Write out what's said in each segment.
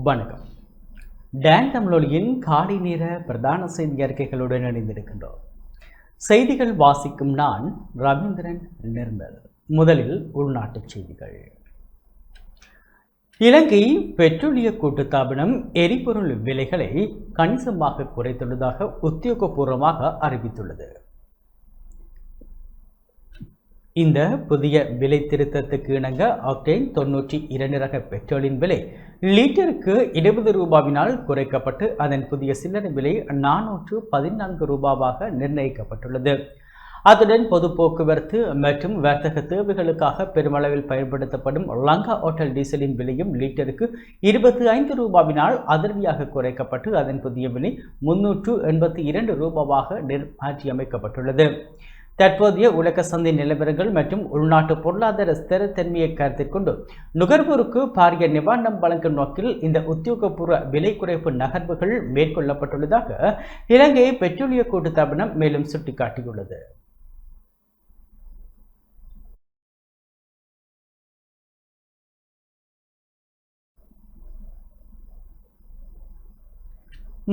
வணக்கம். டான் தமிழொலியின் காலை நேர பிரதான செய்தி அறிக்கைகளுடன் இணைந்திருக்கின்றோம். செய்திகள் வாசிக்கும் நான் ரவீந்திரன் நிர்மல். முதலில் உள்நாட்டுச் செய்திகள். இலங்கை பெட்ரோலிய கூட்டுத்தாபனம் எரிபொருள் விலைகளை கணிசமாக குறைத்துள்ளதாக உத்தியோகபூர்வமாக அறிவித்துள்ளது. இந்த புதிய விலை திருத்தத்துக்கு இணங்க ஆக்டேன் 92 ரக பெட்ரோலின் விலை லிட்டருக்கு 20 ரூபாவினால் குறைக்கப்பட்டு அதன் புதிய சில்லறை விலை 414 ரூபாவாக நிர்ணயிக்கப்பட்டுள்ளது. அத்துடன் பொது போக்குவரத்து மற்றும் வர்த்தக தேவைகளுக்காக பெருமளவில் பயன்படுத்தப்படும் லங்கா ஓட்டல் டீசலின் விலையும் லிட்டருக்கு 25 ரூபாவினால் அதிரடியாக குறைக்கப்பட்டு அதன் புதிய விலை 382 ரூபாவாக மாற்றியமைக்கப்பட்டுள்ளது. தற்போதைய உலக சந்தை நிலவரங்கள் மற்றும் உள்நாட்டு பொருளாதார ஸ்திரத்தன்மையை கருத்தில் கொண்டு நுகர்வோருக்கு பாரிய நிவாரணம் வழங்கும் நோக்கில் இந்த உத்தியோகபூர்வ விலை குறைப்பு நகர்வுகள் மேற்கொள்ளப்பட்டுள்ளதாக இலங்கை பெட்ரோலிய கூட்டுத்தாபனம் மேலும் சுட்டிக்காட்டியுள்ளது.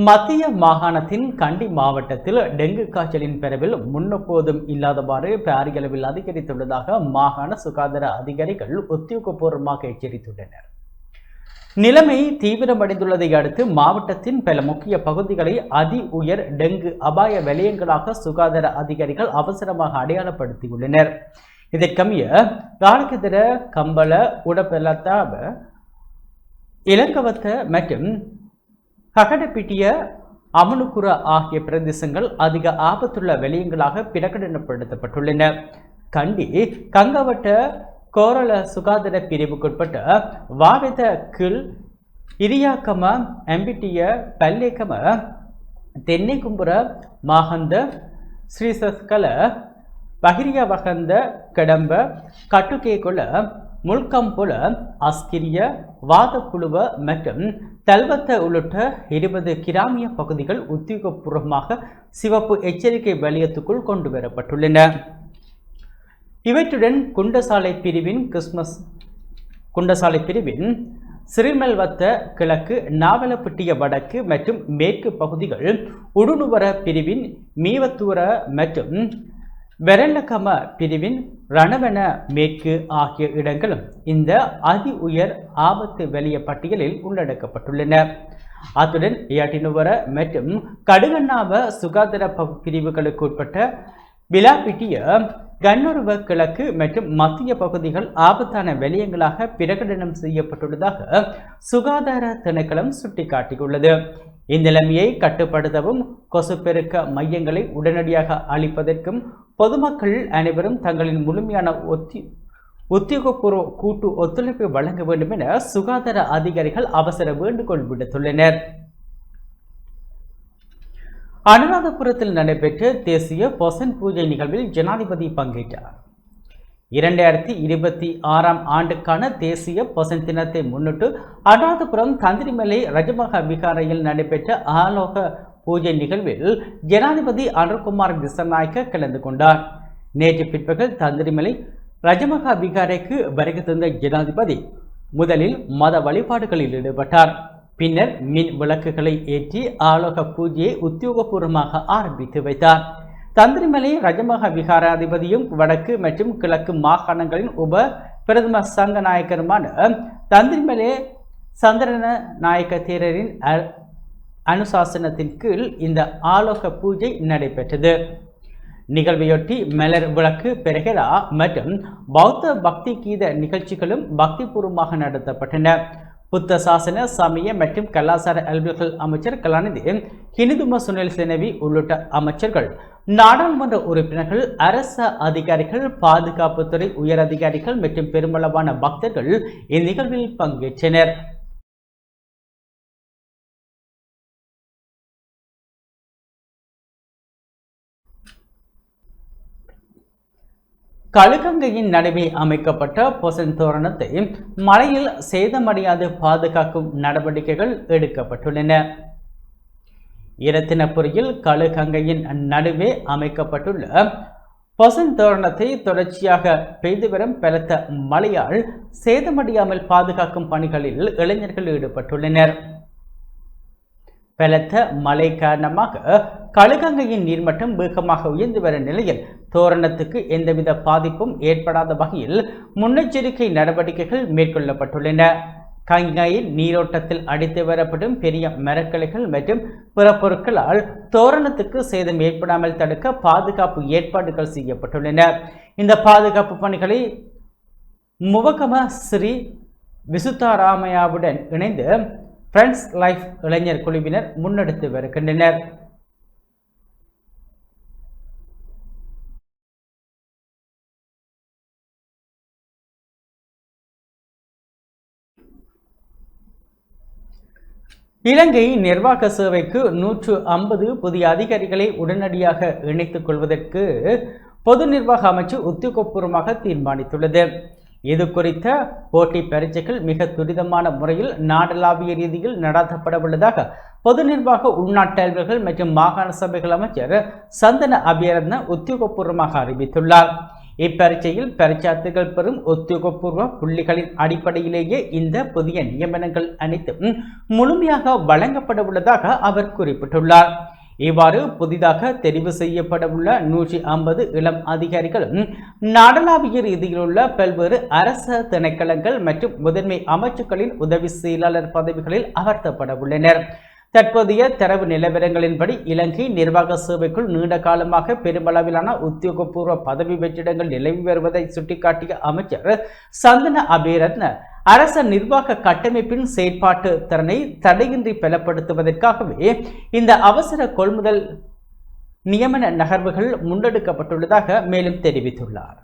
மத்திய மாகாணத்தின் கண்டி மாவட்டத்தில் டெங்கு காய்ச்சலின் பரவல் முன்னெப்போதும் இல்லாதவாறு பாரிய அளவில் அதிகரித்துள்ளதாக மாகாண சுகாதார அதிகாரிகள் உத்தியோகபூர்வமாக எச்சரித்துள்ளனர். நிலைமை தீவிரமடைந்துள்ளதை அடுத்து மாவட்டத்தின் பல முக்கிய பகுதிகளை அதி உயர் டெங்கு அபாய வலயங்களாக சுகாதார அதிகாரிகள் அவசரமாக அடையாளப்படுத்தியுள்ளனர். இதற்கமைய காலக்கெதிர, கம்பள, உடப்பெலத்தாவ, இலங்கவத்த மற்றும் ககடப்பிட்டிய, அமனுக்குர ஆகிய பிரதேசங்கள் அதிக ஆபத்துள்ள வலயங்களாக பிரகடனப்படுத்தப்பட்டுள்ளன. கண்டி, கங்கவட்ட, கோரள சுகாதார பிரிவுக்குட்பட்ட வாவித கீழ், இரியாக்கம, எம்பிட்டிய, பல்லேக்கம, தென்னைக்கும்புர, மாகந்த, ஸ்ரீசஸ்கல, பகிரியா வகந்த, கடம்ப, கட்டுக்கேகுல, முல்கம்புல, அஸ்கிரிய, வாதப்புழுவ மற்றும் தல்வத்த உள்ளிட்ட 20 கிராமிய பகுதிகள் உத்தியோகபூர்வமாக சிவப்பு எச்சரிக்கை வலயத்துக்குள் கொண்டு வரப்பட்டுள்ளன. இவற்றுடன் குண்டசாலை பிரிவின் சிறிமல்வத்த கிழக்கு, நாவலப்பிட்டிய வடக்கு மற்றும் மேற்கு பகுதிகள், உடுனுவர பிரிவின் மீவத்தூர மற்றும் வெரல்லகம பிரிவின் ரணவன மேற்கு ஆகிய இடங்களும் இந்த அதி உயர் ஆபத்து வலய பட்டியலில் உள்ளடக்கப்பட்டுள்ளன. அத்துடன் யாட்டினுவர மற்றும் கடுகண்ணாவ சுகாதார பிரிவுகளுக்கு உட்பட்ட விலாப்பிட்டிய, கண்ணுருவ கிழக்கு மற்றும் மத்திய பகுதிகள் ஆபத்தான வலயங்களாக பிரகடனம் செய்யப்பட்டுள்ளதாக சுகாதார திணைக்களம் சுட்டிக்காட்டியுள்ளது. இந்நிலைமையை கட்டுப்படுத்தவும் கொசு பெருக்க மையங்களை உடனடியாக அளிப்பதற்கும் பொதுமக்கள் அனைவரும் தங்களின் முழுமையான உத்தியோகபூர்வ கூட்டு ஒத்துழைப்பை வழங்க வேண்டும் என சுகாதார அதிகாரிகள் அவசர வேண்டுகோள் விடுத்துள்ளனர். அனுராதபுரத்தில் நடைபெற்ற தேசிய பொசன் பூஜை நிகழ்வில் ஜனாதிபதி பங்கேற்றார். 2026 ஆண்டுக்கான தேசிய பொசன் தினத்தை முன்னிட்டு அனுராதபுரம் தந்திரிமலை ரஜமகா விகாரையில் நடைபெற்ற ஆலோக பூஜை நிகழ்வில் ஜனாதிபதி அனுர்குமார் திசநாயக்க கலந்து கொண்டார். நேற்று பிற்பகல் தந்திரிமலை ரஜமகா விகாரைக்கு வருகை தந்த ஜனாதிபதி முதலில் மத வழிபாடுகளில் ஈடுபட்டார். பின்னர் மின் விளக்குகளை ஏற்றி ஆலோக பூஜையை உத்தியோகபூர்வமாக ஆரம்பித்து வைத்தார். தந்திரிமலை ரஜமகா விகாராதிபதியும் வடக்கு மற்றும் கிழக்கு மாகாணங்களின் உப பிரதம சங்க நாயக்கருமான தந்திரிமலை சந்திரன நாயக்க தேரரின் அனுசாசனத்தின் கீழ் இந்த ஆலோக பூஜை நடைபெற்றது. நிகழ்வையொட்டி மலர் விளக்கு, பெரகரா மற்றும் பௌத்த பக்தி கீத நிகழ்ச்சிகளும் பக்திபூர்வமாக நடத்தப்பட்டன. புத்த சாசன, சமய மற்றும் கலாச்சார அலுவல்கள் அமைச்சர் கலாநிதி ஹினிதும சுனில் செனவி உள்ளிட்ட அமைச்சர்கள், நாடாளுமன்ற உறுப்பினர்கள், அரச அதிகாரிகள், பாதுகாப்புத்துறை உயர் அதிகாரிகள் மற்றும் பெருமளவான பக்தர்கள் இந்நிகழ்வில் பங்கேற்றனர். கழுகங்கையின் நடுவே அமைக்கப்பட்ட பொசன் தோரணத்தை மழையில் சேதமடையாது பாதுகாக்கும் நடவடிக்கைகள் எடுக்கப்பட்டுள்ளன. இரத்தினபுரியில் கழுகங்கையின் நடுவே அமைக்கப்பட்டுள்ள பொசன் தோரணத்தை தொடர்ச்சியாக பெய்து வரும் பலத்த மழையால் சேதமடையாமல் பாதுகாக்கும் பணிகளில் இளைஞர்கள் ஈடுபட்டுள்ளனர். பலத்த மழை காரணமாக கழுகங்கையின் நீர்மட்டம் வேகமாக உயர்ந்து வரும் நிலையில் தோரணத்துக்கு எந்தவித பாதிப்பும் ஏற்படாத வகையில் முன்னெச்சரிக்கை நடவடிக்கைகள் மேற்கொள்ளப்பட்டுள்ளன. கங்கையின் நீரோட்டத்தில் அடித்து வரப்படும் பெரிய மரக்கிளைகள் மற்றும் பிற பொருட்களால் தோரணத்துக்கு சேதம் ஏற்படாமல் தடுக்க பாதுகாப்பு ஏற்பாடுகள் செய்யப்பட்டுள்ளன. இந்த பாதுகாப்பு பணிகளை முவகம ஸ்ரீ விசுத்தாராமையாவுடன் இணைந்து ஃப்ரெண்ட்ஸ் லைஃப் இளைஞர் குழுவினர் முன்னெடுத்து வருகின்றனர். இலங்கை நிர்வாக சேவைக்கு 150 புதிய அதிகாரிகளை உடனடியாக இணைத்துக் கொள்வதற்கு பொது நிர்வாக அமைச்சு உத்தியோகபூர்வமாக தீர்மானித்துள்ளது. இது குறித்த போட்டி பரீட்சைகள் மிக துரிதமான முறையில் நாடளாவிய ரீதியில் நடத்தப்பட உள்ளதாக பொது நிர்வாக உள்நாட்டு அலுவலர்கள் மற்றும் மாகாண சபைகள் அமைச்சர் சந்தன அபியரத்ன உத்தியோகபூர்வமாக அறிவித்துள்ளார். இப்பரீட்சையில் பரீட்சார்த்திகள் பெறும் உத்தியோகபூர்வ புள்ளிகளின் அடிப்படையிலேயே இந்த புதிய நியமனங்கள் அனைத்தும் முழுமையாக வழங்கப்பட உள்ளதாக அவர் குறிப்பிட்டுள்ளார். இவ்வாறு புதிதாக தெரிவு செய்யப்பட உள்ள 150 இளம் அதிகாரிகளும் நாடளாவிய ரீதியில் உள்ள பல்வேறு அரச திணைக்களங்கள் மற்றும் முதன்மை அமைச்சுக்களின் உதவி செயலாளர் பதவிகளில் அமர்த்தப்பட உள்ளனர். தற்போதைய தரவு நிலவரங்களின்படி இலங்கை நிர்வாக சேவைக்குள் நீண்ட காலமாக பெருமளவிலான உத்தியோகபூர்வ பதவி வெற்றிடங்கள் நிலவி வருவதை சுட்டிக்காட்டிய அமைச்சர் சந்தன அபிரத்ன அரச நிர்வாக கட்டமைப்பின் செயற்பாட்டு திறனை தடையின்றி பலப்படுத்துவதற்காகவே இந்த அவசர கொள்முதல் நியமன நகர்வுகள் முன்னெடுக்கப்பட்டுள்ளதாக மேலும் தெரிவித்துள்ளார்.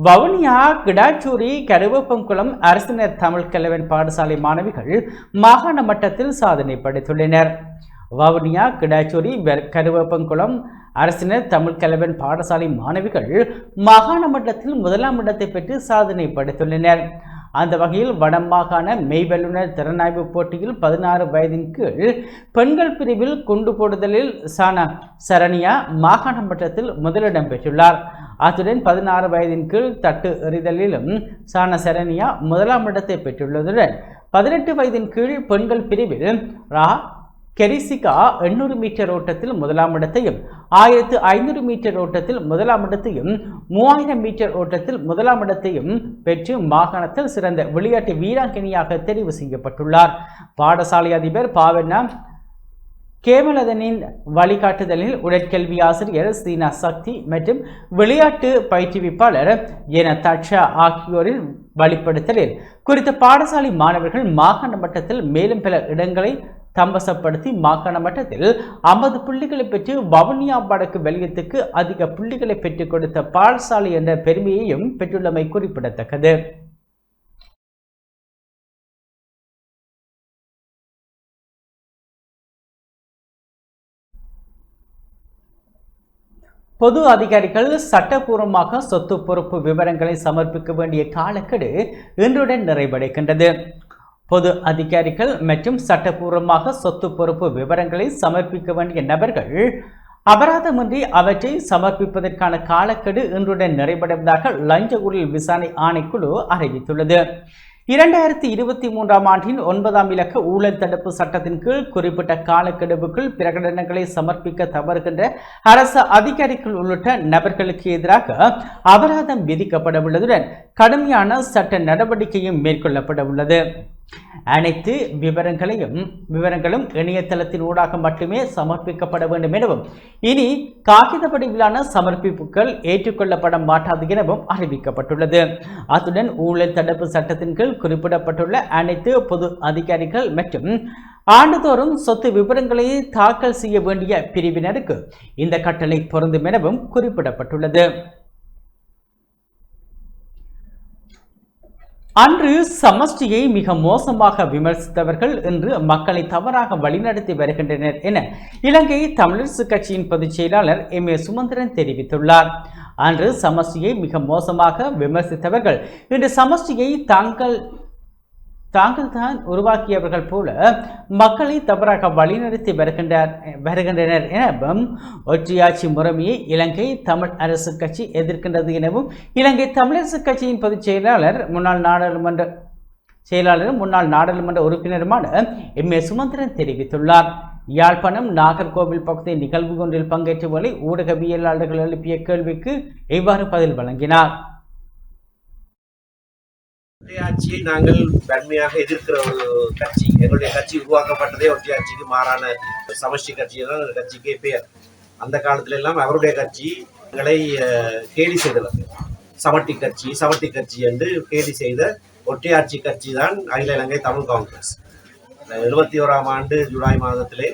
வவுனியா கிடாச்சூரி கருவேப்பங்குளம் அரசினர் தமிழ் கலவன் பாடசாலை மாணவிகள் மாகாண மட்டத்தில் சாதனை படைத்துள்ளனர். வவுனியா கிடாச்சூரி கருவேப்பங்குளம் அரசினர் தமிழ் கலவன் பாடசாலை மாணவிகள் மாகாண மட்டத்தில் 1ஆம் இடத்தை பெற்று சாதனை படைத்துள்ளனர். அந்த வகையில் வடமாகாண மெய்வல்லுநர் திறனாய்வு போட்டியில் 16 வயதின் கீழ் பெண்கள் பிரிவில் குண்டு போடுதலில் சரண்யா மாகாண மட்டத்தில் முதலிடம் பெற்றுள்ளார். அத்துடன் 16 வயதின் கீழ் தட்டு எறிதலிலும் சரண்யா 1ஆம் இடத்தை பெற்றுள்ளதுடன் 18 வயதின் கீழ் பெண்கள் பிரிவில் கெரிசிகா 800 மீட்டர் ஓட்டத்தில் 1ஆம் இடத்தையும் 1500 மீட்டர் ஓட்டத்தில் 1ஆம் இடத்தையும் 3000 மீட்டர் ஓட்டத்தில் 1ஆம் இடத்தையும் பெற்று மாகாணத்தில் சிறந்த விளையாட்டு வீராங்கனையாக தெரிவு செய்யப்பட்டுள்ளார். பாடசாலை அதிபர் பாவண்ணா கேமலதனின் வழிகாட்டுதலில் உடற்கல்வி ஆசிரியர் சீனா சக்தி மற்றும் விளையாட்டு பயிற்றுவிப்பாளர் என தட்சா ஆகியோரின் வழிப்படுத்தலில் குறித்த பாடசாலை மாணவர்கள் மாகாண மட்டத்தில் மேலும் பல இடங்களை தம்பசப்படுத்தி மாகாண மட்டத்தில் 50 புள்ளிகளை பெற்று வவுனியா வடக்கு வெளியத்துக்கு அதிக புள்ளிகளை பெற்றுக் கொடுத்த பாடசாலை என்ற பெருமையையும் பெற்றுள்ளமை குறிப்பிடத்தக்கது. பொது அதிகாரிகள் சட்டப்பூர்வமாக சொத்து பொறுப்பு விவரங்களை சமர்ப்பிக்க வேண்டிய காலக்கெடு இன்றுடன் நிறைவடைகின்றது. பொது அதிகாரிகள் மற்றும் சட்டப்பூர்வமாக சொத்து பொறுப்பு விவரங்களை சமர்ப்பிக்க வேண்டிய நபர்கள் அபராதமின்றி அவற்றை சமர்ப்பிப்பதற்கான காலக்கெடு இன்றுடன் நிறைவடைவதாக லஞ்ச ஊழல் விசாரணை ஆணைக்குழு அறிவித்துள்ளது. 2023ஆம் ஆண்டின் 9ஆம் இலக்க ஊழல் தடுப்பு சட்டத்தின் கீழ் குறிப்பிட்ட காலக்கெடுவுக்குள் பிரகடனங்களை சமர்ப்பிக்க தவறுகின்ற அரசு அதிகாரிகள் உள்ளிட்ட நபர்களுக்கு எதிராக அபராதம் விதிக்கப்பட உள்ளதுடன் கடுமையான சட்ட நடவடிக்கையும் மேற்கொள்ளப்பட உள்ளது. அனைத்து விவரங்களும் இணையதளத்தின் ஊடாக மட்டுமே சமர்ப்பிக்கப்பட வேண்டும் எனவும் இனி காகித வடிவிலான சமர்ப்பிப்புகள் ஏற்றுக்கொள்ளப்பட மாட்டாது எனவும் அறிவிக்கப்பட்டுள்ளது. அத்துடன் ஊழல் தடுப்பு சட்டத்தின் கீழ் குறிப்பிடப்பட்டுள்ள அனைத்து பொது அதிகாரிகள் மற்றும் ஆண்டுதோறும் சொத்து விவரங்களை தாக்கல் செய்ய வேண்டிய பிரிவினருக்கு இந்த கட்டளை பொருந்தும் எனவும் குறிப்பிடப்பட்டுள்ளது. அன்று சமஷ்டியை மிக மோசமாக விமர்சித்தவர்கள் இன்று மக்களை தவறாக வழிநடத்தி வருகின்றனர் என இலங்கை தமிழரசு கட்சியின் பொதுச் செயலாளர் எம். ஏ. சுமந்திரன் தெரிவித்துள்ளார். அன்று சமஷ்டியை மிக மோசமாக விமர்சித்தவர்கள் இன்று சமஷ்டியை தாங்கள் தாங்கள் தான் உருவாக்கியவர்கள் போல மக்களை தவறாக வழிநடத்தி வருகின்றனர் எனவும் ஒற்றையாட்சி முறைமையை இலங்கை தமிழ் அரசு கட்சி எதிர்க்கின்றது எனவும் இலங்கை தமிழரசு கட்சியின் பொதுச் செயலாளரும் முன்னாள் நாடாளுமன்ற உறுப்பினருமான எம்.ஏ. சுமந்திரன் தெரிவித்துள்ளார். யாழ்ப்பாணம் நாகர்கோவில் பகுதி நிகழ்வு ஒன்றில் பங்கேற்றவர்களை ஊடகவியலாளர்கள் எழுப்பிய கேள்விக்கு இவ்வாறு பதில் வழங்கினார். ஒற்றையாட்சியை நாங்கள் வன்மையாக எதிர்க்கிற ஒரு கட்சி. எங்களுடைய கட்சி உருவாக்கப்பட்டதே ஒற்றையாட்சிக்கு மாறான சமஷ்டி கட்சி தான் கட்சிக்கே பெயர். அந்த காலத்துல எல்லாம் அவருடைய கட்சி எங்களை கேலி செய்தவர். சமட்டி கட்சி என்று கேலி செய்த ஒற்றையாட்சி கட்சி தான் அகில இலங்கை தமிழ் காங்கிரஸ். 71ஆம் ஆண்டு ஜூலை மாதத்திலே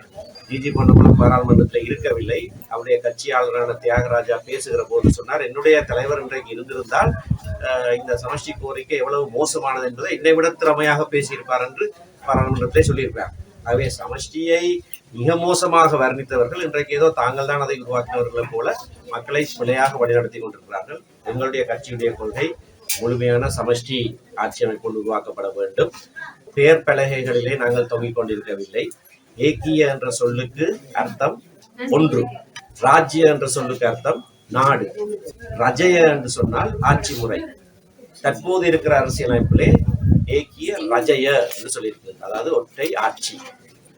ஜிஜி பொன்னம்பலம் பாராளுமன்றத்தில் இருக்கவில்லை. அவருடைய கட்சியாளரான தியாகராஜா பேசுகிற போது சொன்னார், என்னுடைய தலைவர் இன்றைக்கு இருந்திருந்தால் இந்த சமஷ்டி கோரிக்கை எவ்வளவு மோசமானது என்பதை என்னை விட திறமையாக பேசியிருப்பார் என்று பாராளுமன்றத்திலே சொல்லியிருப்பார். ஆகவே சமஷ்டியை மிக மோசமாக வர்ணித்தவர்கள் இன்றைக்கு ஏதோ தாங்கள் தான் அதை உருவாக்கினவர்கள் போல மக்களை பிழையாக வழிநடத்தி கொண்டிருக்கிறார்கள். எங்களுடைய கட்சியுடைய கொள்கை முழுமையான சமஷ்டி ஆட்சி அமைப்பு உருவாக்கப்பட வேண்டும். பெயர் பலகைகளிலே நாங்கள் தொங்கிக் கொண்டிருக்கவில்லை. ஏக்கிய என்ற சொல்லுக்கு அர்த்தம் ஒன்று, ராஜ்ய என்ற சொல்லுக்கு அர்த்தம் நாடு, ரஜய என்று சொன்னால் ஆட்சி முறை. தற்போது இருக்கிற அரசியலமைப்பிலே ஏக்கிய ரஜய என்று சொல்லியிருக்கு, அதாவது ஒற்றை ஆட்சி.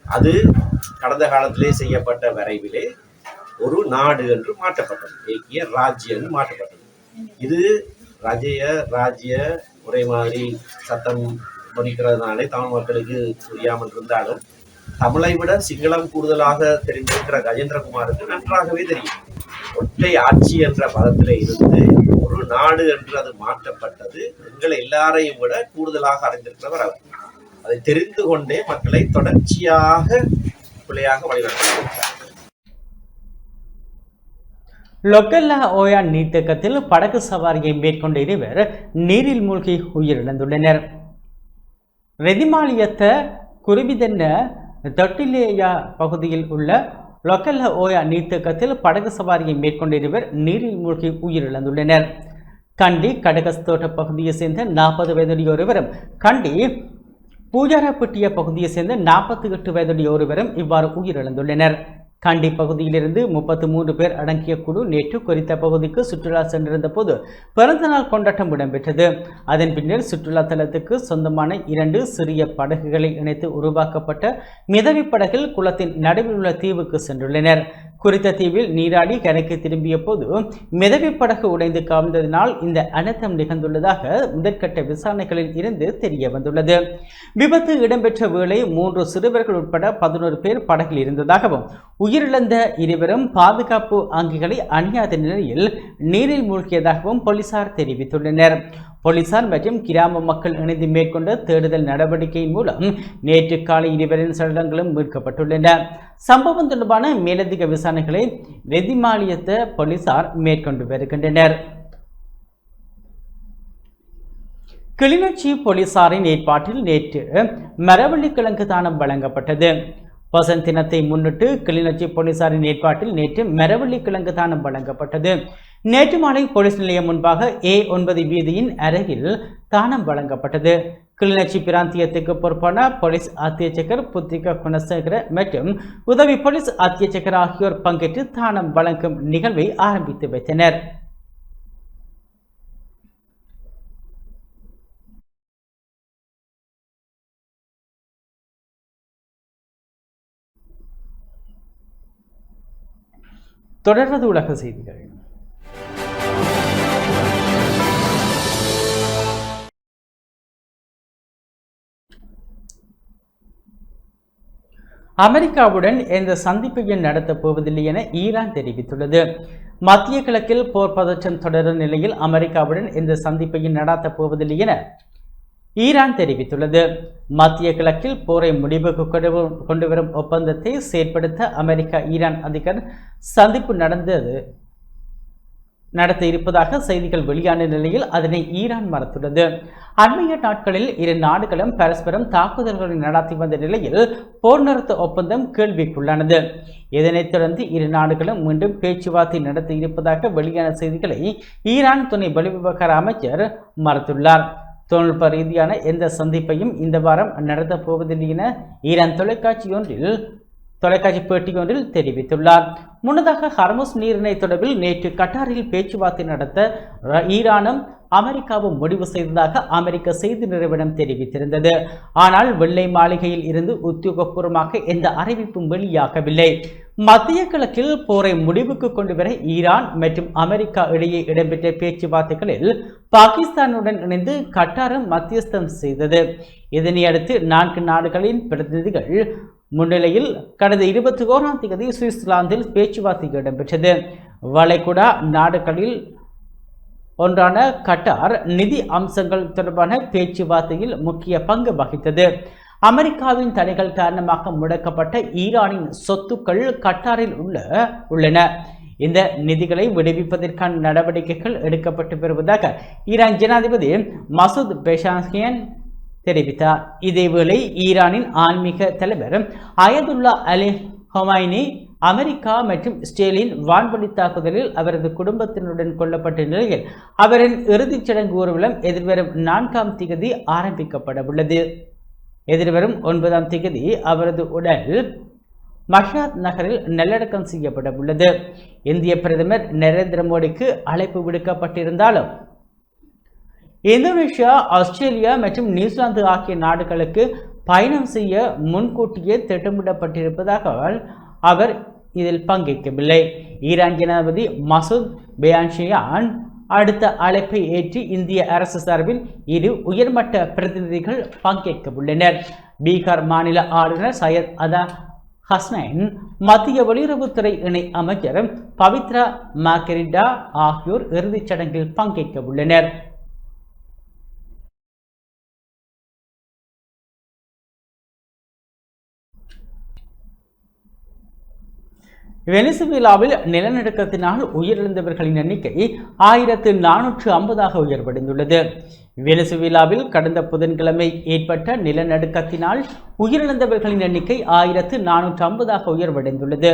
அது கடந்த காலத்திலே செய்யப்பட்ட வரைவிலே ஒரு நாடு என்று மாற்றப்பட்டது, ஏக்கிய ராஜ்யம் என்று மாற்றப்பட்டது. இது ரஜய ராஜ்ய ஒரே மாதிரி சத்தம் முடிக்கிறதுனாலே தமிழ் மக்களுக்கு புரியாமல் இருந்தாலும் தமிழை விட சிங்களம் கூடுதலாக தெரிந்திருக்கிற கஜேந்திரகுமாருக்கு நன்றாகவே தெரியும். ஒற்றை ஆட்சி என்ற பதத்திலே இருந்து ஒரு நாடு என்று அது மாற்றப்பட்டது எங்களை எல்லாரையும் விட கூடுதலாக அறிந்திருக்கிறவர் அவர். அதை தெரிந்து கொண்டே மக்களை தொடர்ச்சியாக பிள்ளையாக வழிநடத்தினார். லொக்கல்லா ஓயா நீர்த்தேக்கத்தில் படகு சவாரியை மேற்கொண்ட இருவர் நீரில் மூழ்கி உயிரிழந்துள்ளனர். ரெதிமாலியத்த குருவிதென்ன தொட்டிலேயா பகுதியில் உள்ள லொக்கல்ல ஓயா நீர்த்தேக்கத்தில் படகு சவாரியை மேற்கொண்ட இருவர் நீரில் மூழ்கி உயிரிழந்துள்ளனர். கண்டி கடகஸ்தோட்ட பகுதியை சேர்ந்த 40 வயதுடைய ஒருவரும் கண்டி பூஜாரப்பட்டிய பகுதியை சேர்ந்த 48 வயதுடைய ஒருவரும் இவ்வாறு உயிரிழந்துள்ளனர். கண்டி பகுதியிலிருந்து 33 பேர் அடங்கிய குழு நேற்று குறித்த பகுதிக்கு சுற்றுலா சென்றிருந்த போது பிறந்தநாள் கொண்டாட்டம் இடம்பெற்றது. அதன் பின்னர் சுற்றுலா தலத்துக்கு சொந்தமான 2 சிறிய படகுகளை இணைத்து உருவாக்கப்பட்ட மிதவை படகில் குளத்தின் நடுவில் உள்ள தீவுக்கு சென்றுள்ளனர். குறித்த தீவில் நீராடி கரைக்கு திரும்பிய போது மிதவை படகு உடைந்து கவிழ்ந்ததினால் இந்த அனர்த்தம் நிகழ்ந்துள்ளதாக முதற்கட்ட விசாரணைகளில் இருந்து தெரிய வந்துள்ளது. விபத்து இடம்பெற்ற வேளை 3 சிறுவர்கள் உட்பட 11 பேர் படகில் இருந்ததாகவும் உயிரிழந்த இருவரும் பாதுகாப்பு அங்கிகளை அணியாத நிலையில் நீரில் மூழ்கியதாகவும் போலீசார் தெரிவித்துள்ளனர். போலீசார் மற்றும் கிராம மக்கள் இணைந்து மேற்கொண்ட தேடுதல் நடவடிக்கையின் மூலம் நேற்று காலை இருவரின் சடலங்களும் மீட்கப்பட்டுள்ளன. சம்பவம் தொடர்பான மேலதிக விசாரணைகளை ரெதிமாலியத்த போலீசார் மேற்கொண்டு வருகின்றனர். கிளிநொச்சி போலீசாரின் ஏற்பாட்டில் நேற்று மரவள்ளி கிழங்கு தானம் வழங்கப்பட்டது. வசந்த் தினத்தை முன்னிட்டு கிளிநொச்சி போலீசாரின் ஏற்பாட்டில் நேற்று மரவள்ளி கிழங்கு தானம் வழங்கப்பட்டது. நேற்று மாலை போலீஸ் நிலையம் முன்பாக A9 வீதியின் அருகில் தானம் வழங்கப்பட்டது. கிளிநொச்சி பிராந்தியத்துக்கு பொறுப்பான போலீஸ் அத்தியட்சகர் புத்திக குணசேகர மற்றும் உதவி போலீஸ் அத்தியட்சகர் ஆகியோர் பங்கேற்று தானம் வழங்கும் நிகழ்வை ஆரம்பித்து வைத்தனர். தொடர்வது உலக செய்திகள். அமெரிக்காவுடன் எந்த சந்திப்பையும் நடத்தப் போவதில்லை என ஈரான் தெரிவித்துள்ளது. மத்திய கிழக்கில் போர் பதற்றம் தொடரும் நிலையில் அமெரிக்காவுடன் எந்த சந்திப்பையும் நடாத்தப் போவதில்லை என ஈரான் தெரிவித்துள்ளது. மத்திய கிழக்கில் போரை முடிவுக்கு கொண்டுவரும் ஒப்பந்தத்தை செயற்படுத்த அமெரிக்கா ஈரான் அதிகார சந்திப்பு நடத்த இருப்பதாக செய்திகள் வெளியான நிலையில் அதனை ஈரான் மறுத்துள்ளது. அண்மைய நாட்களில் இரு நாடுகளும் பரஸ்பரம் தாக்குதல்களை நடத்தி வந்த நிலையில் போர் நிறுத்த ஒப்பந்தம் கேள்விக்குள்ளானது. இதனைத் தொடர்ந்து இரு நாடுகளும் மீண்டும் பேச்சுவார்த்தை நடத்த இருப்பதாக வெளியான செய்திகளை ஈரான் துணை வெளிவிவகார அமைச்சர் மறுத்துள்ளார். தொழில்நுட்ப ரீதியான எந்த சந்திப்பையும் இந்த வாரம் நடத்தப் போவதில்லை என ஈரான் தொலைக்காட்சி பேட்டி ஒன்றில் தெரிவித்துள்ளார். முன்னதாக ஹர்முஸ் நீரிணை தொடர்பில் நேற்று கட்டாரில் பேச்சுவார்த்தை நடத்த ஈரானும் அமெரிக்காவும் முடிவு செய்ததாக அமெரிக்க செய்தி நிறுவனம் தெரிவித்திருந்தது. ஆனால் வெள்ளை மாளிகையில் இருந்து உத்தியோகபூர்வமாக எந்த அறிவிப்பும் வெளியாகவில்லை. மத்திய கிழக்கில் போரை முடிவுக்கு கொண்டுவர ஈரான் மற்றும் அமெரிக்கா இடையே இடம்பெற்ற பேச்சுவார்த்தைகளில் பாகிஸ்தானுடன் இணைந்து கட்டாரும் மத்தியஸ்தம் செய்தது. இதனையடுத்து 4 நாடுகளின் பிரதிநிதிகள் முன்னிலையில் கடந்த 21ஆம் தேதி சுவிட்சர்லாந்தில் பேச்சுவார்த்தை இடம்பெற்றது. வளைகுடா நாடுகளில் ஒன்றான கட்டார் நிதி அம்சங்கள் தொடர்பான பேச்சுவார்த்தையில் முக்கிய பங்கு வகித்தது. அமெரிக்காவின் தடைகள் காரணமாக முடக்கப்பட்ட ஈரானின் சொத்துக்கள் கட்டாரில் உள்ளன. இந்த நிதிகளை விடுவிப்பதற்கான நடவடிக்கைகள் எடுக்கப்பட்டு வருவதாக ஈரான் ஜனாதிபதி மசூத் பெஷான்கியான் தெரிவித்தார். இதேவேளை ஈரானின் ஆன்மீக தலைவர் அயதுல்லா அலி ஹொமைனி அமெரிக்கா மற்றும் இஸ்ரேலின் வான்வழி தாக்குதலில் அவரது குடும்பத்தினருடன் கொல்லப்பட்ட நிலையில் அவரின் இறுதிச் சடங்கு ஊர்வலம் எதிர்வரும் 4ஆம் தேதி ஆரம்பிக்கப்பட உள்ளது. எதிர்வரும் 9ஆம் தேதி அவரது உடல் மஷாத் நகரில் நல்லடக்கம் செய்யப்பட உள்ளது. இந்திய பிரதமர் நரேந்திர மோடிக்கு அழைப்பு விடுக்கப்பட்டிருந்தாலும் இந்தோனேஷியா, ஆஸ்திரேலியா மற்றும் நியூசிலாந்து ஆகிய நாடுகளுக்கு பயணம் செய்ய முன்கூட்டியே திட்டமிடப்பட்டிருப்பதாக அவர் இதில் பங்கேற்கவில்லை. ஈரான் ஜனாதிபதி மசூத் பெஷான்கியான் அடுத்த அழைப்பை ஏற்றி இந்திய அரசு சார்பில் 2 உயர்மட்ட பிரதிநிதிகள் பங்கேற்க உள்ளனர். பீகார் மாநில ஆளுநர் சையத் அதா ஹஸ்னைன், மத்திய வெளியுறவுத்துறை இணை அமைச்சர் பவித்ரா மார்கெரிட்டா ஆகியோர் இறுதிச் சடங்கில் பங்கேற்க உள்ளனர். வெனிசுவேலாவில் நிலநடுக்கத்தினால் உயிரிழந்தவர்களின் எண்ணிக்கை 1450 உயர்வடைந்துள்ளது. வெனிசுவேலாவில் கடந்த புதன்கிழமை ஏற்பட்ட நிலநடுக்கத்தினால் உயிரிழந்தவர்களின் எண்ணிக்கை 1450 உயர்வடைந்துள்ளது.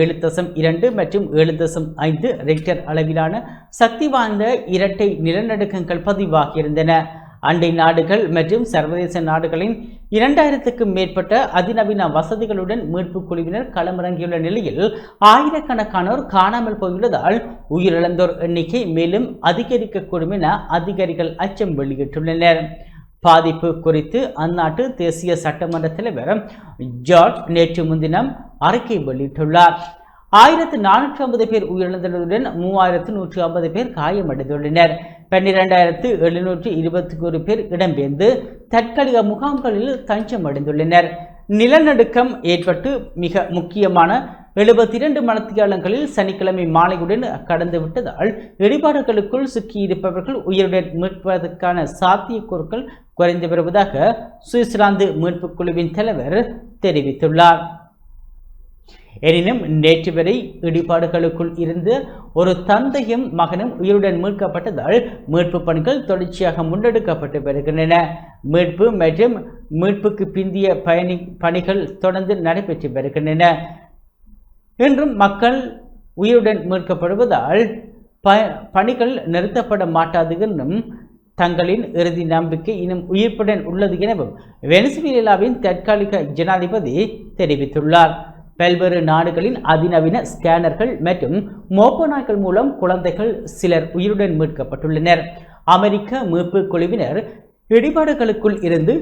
7.2 மற்றும் 7.5 ரெக்டர் அளவிலான சக்தி வாய்ந்த இரட்டை நிலநடுக்கங்கள் பதிவாகியிருந்தன. அண்டை நாடுகள் மற்றும் சர்வதேச நாடுகளின் 2000க்கும் மேற்பட்ட அதிநவீன வசதிகளுடன் மீட்பு குழுவினர் களமிறங்கியுள்ள நிலையில் ஆயிரக்கணக்கானோர் காணாமல் போயுள்ளதால் உயிரிழந்தோர் எண்ணிக்கை மேலும் அதிகரிக்கக்கூடும் என அதிகாரிகள் அச்சம் வெளியிட்டுள்ளனர். பாதிப்பு குறித்து அந்நாட்டு தேசிய சட்டமன்ற தலைவர் ஜார்ஜ் நேற்று முன்தினம் அறிக்கை வெளியிட்டுள்ளார். 1450 பேர் உயிரிழந்ததுடன் 3150 பேர் காயமடைந்துள்ளனர். 12721 பேர் இடம்பெயர்ந்து தற்காலிக முகாம்களில் தஞ்சம் அடைந்துள்ளனர். நிலநடுக்கம் ஏற்பட்டு மிக முக்கியமான 72 மணித்தியாலங்களில் சனிக்கிழமை மாலையுடன் கடந்துவிட்டதால் இடிபாடுகளுக்குள் சிக்கியிருப்பவர்கள் உயிருடன் மீட்பதற்கான சாத்தியக்கூறுகள் குறைந்து வருவதாக சுவிட்சர்லாந்து மீட்பு குழுவின் தலைவர் தெரிவித்துள்ளார். எனினும் நேற்று வரை இடிபாடுகளுக்குள் இருந்து ஒரு தந்தையும் மகனும் உயிருடன் மீட்கப்பட்டதால் மீட்பு பணிகள் தொடர்ச்சியாக முன்னெடுக்கப்பட்டு வருகின்றன. மீட்பு மற்றும் மீட்புக்கு பிந்திய பணிகள் தொடர்ந்து நடைபெற்று வருகின்றன. இன்றும் மக்கள் உயிருடன் மீட்கப்படுவதால் பணிகள் நிறுத்தப்பட மாட்டாது என்றும் தங்களின் இறுதி நம்பிக்கை இன்னும் உயிர்ப்புடன் உள்ளது எனவும் வெனிசுவேலாவின் தற்காலிக ஜனாதிபதி தெரிவித்துள்ளார். பல்வேறு நாடுகளின் அதிநவீன ஸ்கேனர்கள் மற்றும் மோப்ப நாய்கள் மூலம் குழந்தைகள் சிலர் உயிருடன் மீட்கப்பட்டுள்ளனர். அமெரிக்க மீட்பு குழுவினர் இடிபாடுகளுக்குள் இருந்து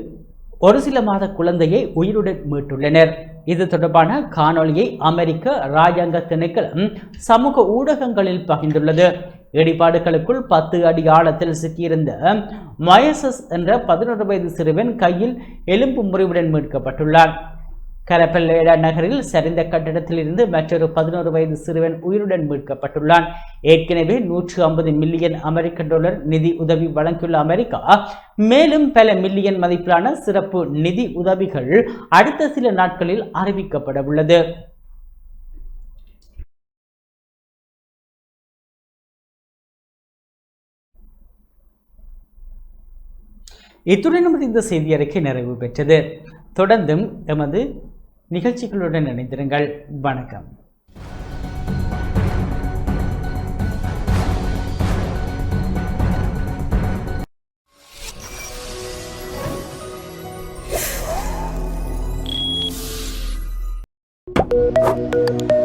ஒரு சில மாத குழந்தையை உயிருடன் மீட்டுள்ளனர். இது தொடர்பான காணொலியை அமெரிக்க இராஜாங்க திணைக்களம் சமூக ஊடகங்களில் பகிர்ந்துள்ளது. இடிபாடுகளுக்குள் 10 அடி ஆழத்தில் சிக்கியிருந்த மயசஸ் என்ற 11 வயது சிறுவன் கையில் எலும்பு முறிவுடன் மீட்கப்பட்டுள்ளார். கரப்பல்லேடா நகரில் சரிந்த கட்டடத்தில் இருந்து மற்றொரு 11 வயது சிறுவன் உயிருடன் மீட்கப்பட்டுள்ளான். ஏற்கனவே 150 மில்லியன் அமெரிக்க டாலர் நிதி உதவி வழங்கியுள்ள அமெரிக்கா மேலும் பல மில்லியன் மதிப்பிலான சிறப்பு நிதி உதவிகள் அடுத்த சில நாட்களில் அறிவிக்கப்பட உள்ளது. இத்துடன் நமது இந்த செய்தி அறிக்கை நிறைவு பெற்றது. தொடர்ந்தும் எமது நிகழ்ச்சிகளுடன் இணைந்திருங்கள். வணக்கம். வணக்கம்.